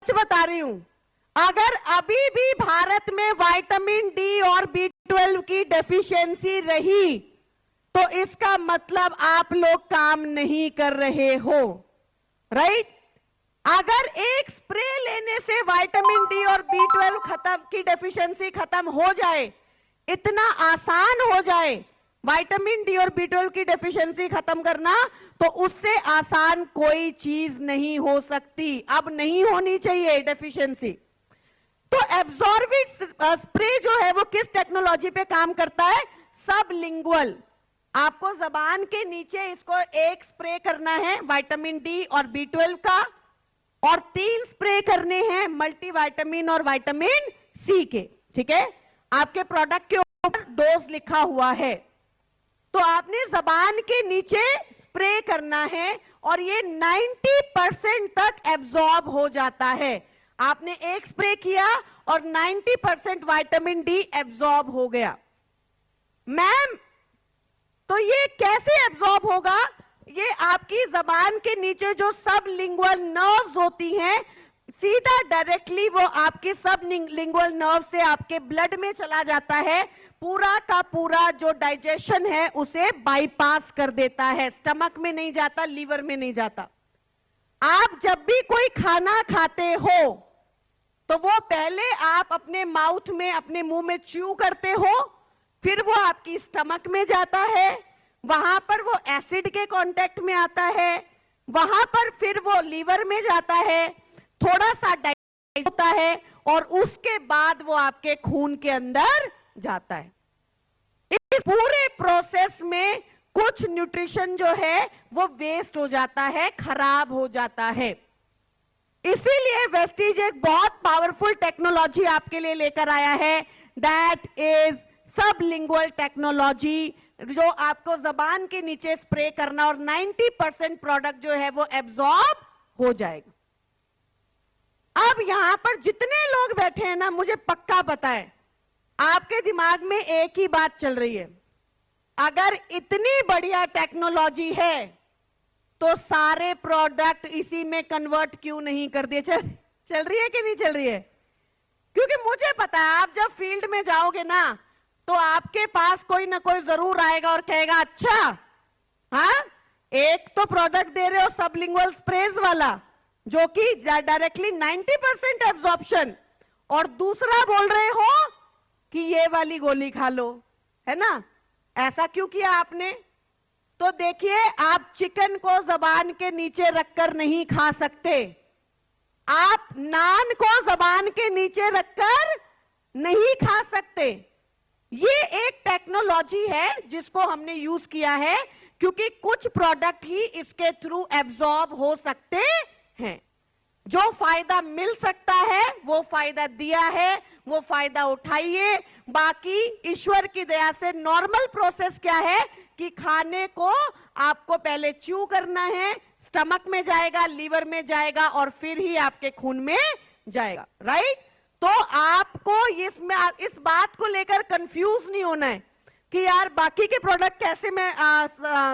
सच बता रही हूं, अगर अभी भी भारत में विटामिन डी और B12 की डेफिशिएंसी रही तो इसका मतलब आप लोग काम नहीं कर रहे हो, राइट? अगर एक स्प्रे लेने से विटामिन डी और B12 खत्म की डेफिशिएंसी खत्म हो जाए, इतना आसान हो जाए विटामिन डी और B12 की डेफिशिएंसी खत्म करना, तो उससे आसान कोई चीज नहीं हो सकती। अब नहीं होनी चाहिए डेफिशिएंसी। तो एब्जॉर्बिट स्प्रे जो है वो किस टेक्नोलॉजी पे काम करता है? सबलिंगुअल। आपको जबान के नीचे इसको एक स्प्रे करना है विटामिन डी और B12 का, और 3 स्प्रे करने हैं मल्टीविटामिन और विटामिन सी के। ठीक है, आपके प्रोडक्ट के ऊपर डोज लिखा हुआ है, तो आपने जबान के नीचे स्प्रे करना है और ये 90% तक एब्जॉर्ब हो जाता है। आपने एक स्प्रे किया और 90% विटामिन डी एब्जॉर्ब हो गया। मैम, तो ये कैसे एब्जॉर्ब होगा? ये आपकी जबान के नीचे जो सबलिंगुअल नर्व्स होती हैं, सीधा डायरेक्टली वो आपके सबलिंगुअल नर्व से आपके ब्लड में चला जाता है, पूरा का पूरा जो डाइजेशन है उसे बाईपास कर देता है, स्टमक में नहीं जाता, लीवर में नहीं जाता। आप जब भी कोई खाना खाते हो तो वो पहले आप अपने माउथ में, अपने मुंह में च्यू करते हो, फिर वो आपकी स्टमक में जाता है, वहां पर वो एसिड के कांटेक्ट में आता है, वहां पर फिर वो लीवर में जाता है, थोड़ा सा डाइजेस्ट होता है और उसके बाद वो आपके खून के अंदर जाता है। इस पूरे प्रोसेस में कुछ न्यूट्रिशन जो है वो वेस्ट हो जाता है, खराब हो जाता है। इसीलिए वेस्टीज एक बहुत पावरफुल टेक्नोलॉजी आपके लिए लेकर आया है, दैट इज सबलिंगुअल टेक्नोलॉजी, जो आपको जबान के नीचे स्प्रे करना और 90% प्रोडक्ट जो है वो एब्जॉर्ब हो जाएगा। अब यहां पर जितने लोग बैठे हैं ना, मुझे पक्का पता है आपके दिमाग में एक ही बात चल रही है, अगर इतनी बढ़िया टेक्नोलॉजी है तो सारे प्रोडक्ट इसी में कन्वर्ट क्यों नहीं कर दिए? चल रही है कि नहीं चल रही है? क्योंकि मुझे पता है आप जब फील्ड में जाओगे ना तो आपके पास कोई ना कोई जरूर आएगा और कहेगा, अच्छा हाँ, एक तो प्रोडक्ट दे रहे हो सबलिंगुअल स्प्रेज वाला जो कि डायरेक्टली 90% एब्जॉर्प्शन, और दूसरा बोल रहे हो कि ये वाली गोली खा लो, है ना? ऐसा क्यों किया आपने? तो देखिए, आप चिकन को जबान के नीचे रखकर नहीं खा सकते, आप नान को जबान के नीचे रखकर नहीं खा सकते। ये एक टेक्नोलॉजी है जिसको हमने यूज किया है, क्योंकि कुछ प्रोडक्ट ही इसके थ्रू एब्जॉर्ब हो सकते हैं। जो फायदा मिल सकता है वो फायदा दिया है, वो फायदा उठाइए। बाकी ईश्वर की दया से नॉर्मल प्रोसेस क्या है कि खाने को आपको पहले च्यू करना है, स्टमक में जाएगा, लीवर में जाएगा और फिर ही आपके खून में जाएगा, राइट? तो आपको इस बात को लेकर कंफ्यूज नहीं होना है कि यार बाकी के प्रोडक्ट कैसे मैं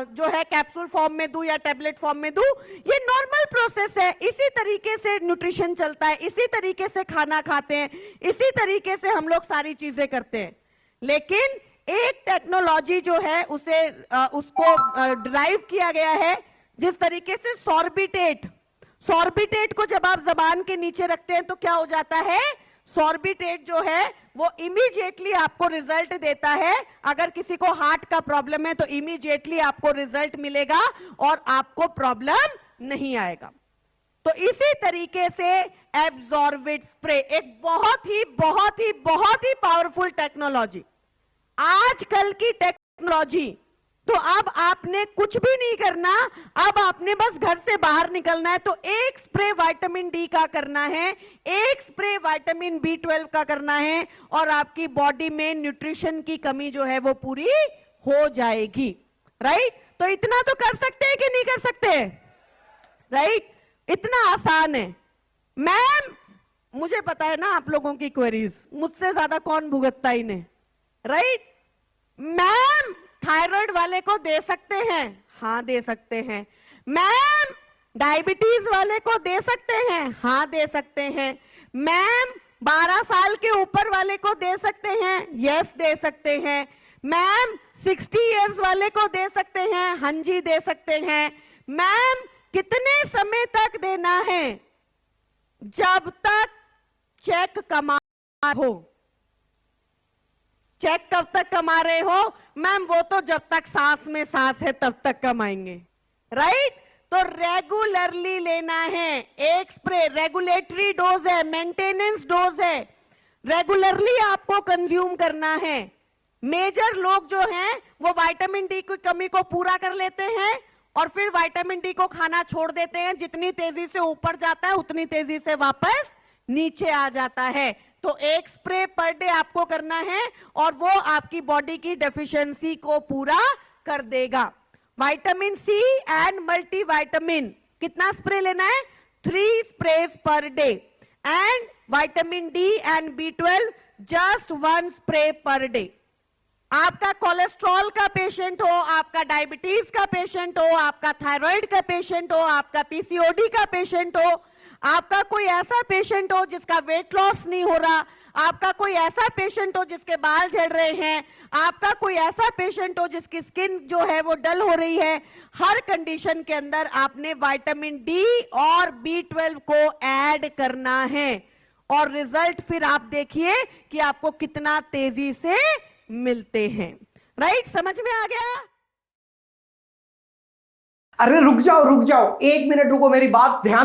जो है कैप्सूल फॉर्म में दूं या टैबलेट फॉर्म में दूं। ये नॉर्मल प्रोसेस है, इसी तरीके से न्यूट्रिशन चलता है, इसी तरीके से खाना खाते हैं, इसी तरीके से हम लोग सारी चीजें करते हैं। लेकिन एक टेक्नोलॉजी जो है उसको ड्राइव किया गया है जिस तरीके से सॉर्बिटेट को जब आप जबान के नीचे रखते हैं तो क्या हो जाता है? सॉर्बिटेट जो है वो इमीडिएटली आपको रिजल्ट देता है। अगर किसी को हार्ट का प्रॉब्लम है तो इमीडिएटली आपको रिजल्ट मिलेगा और आपको प्रॉब्लम नहीं आएगा। तो इसी तरीके से एब्जॉर्बिट स्प्रे एक बहुत ही पावरफुल टेक्नोलॉजी, आजकल की टेक्नोलॉजी। तो अब आपने कुछ भी नहीं करना, अब आपने बस घर से बाहर निकलना है तो एक स्प्रे विटामिन डी का करना है, एक स्प्रे विटामिन B12 का करना है और आपकी बॉडी में न्यूट्रिशन की कमी जो है वो पूरी हो जाएगी, राइट? तो इतना तो कर सकते हैं कि नहीं कर सकते, राइट? इतना आसान है। मैम, मुझे पता है ना आप लोगों की क्वेरीज, मुझसे ज्यादा कौन भुगतता इन्हें, राइट? मैम, थायराइड वाले को दे सकते हैं? हाँ दे सकते हैं। मैम, डायबिटीज वाले को दे सकते हैं? हाँ दे सकते हैं। मैम 12 साल के ऊपर वाले को दे सकते हैं? यस दे सकते हैं। मैम 60 इयर्स वाले को दे सकते हैं? हाँ जी दे सकते हैं। मैम कितने समय तक देना है? जब तक चेक कमा हो। चेक कब तक कमा रहे हो? मैम वो तो जब तक सांस में सांस है तब तक कमाएंगे, राइट? तो रेगुलरली लेना है। एक स्प्रे रेगुलेटरी डोज है, मेंटेनेंस डोज है, रेगुलरली आपको कंज्यूम करना है। मेजर लोग जो हैं वो विटामिन डी की कमी को पूरा कर लेते हैं और फिर विटामिन डी को खाना छोड़ देते हैं। जितनी तेजी से ऊपर जाता है उतनी तेजी से वापस नीचे आ जाता है। तो एक स्प्रे पर डे आपको करना है और वो आपकी बॉडी की डेफिशिएंसी को पूरा कर देगा। विटामिन सी एंड मल्टीविटामिन कितना स्प्रे लेना है? 3 sprays per day. And vitamin D and B12 just 1 spray per day. आपका कोलेस्ट्रॉल का पेशेंट हो, आपका डायबिटीज का पेशेंट हो, आपका थायराइड का पेशेंट हो, आपका पीसीओडी का पेशेंट हो, आपका कोई ऐसा पेशेंट हो जिसका वेट लॉस नहीं हो रहा, आपका कोई ऐसा पेशेंट हो जिसके बाल झड़ रहे हैं, आपका कोई ऐसा पेशेंट हो जिसकी स्किन जो है वो डल हो रही है, हर कंडीशन के अंदर आपने विटामिन डी और B12 को ऐड करना है। और रिजल्ट फिर आप देखिए कि आपको कितना तेजी से मिलते हैं। राइट? समझ में आ गया? अरे रुक जाओ 1 मिनट रुको, मेरी बात ध्यान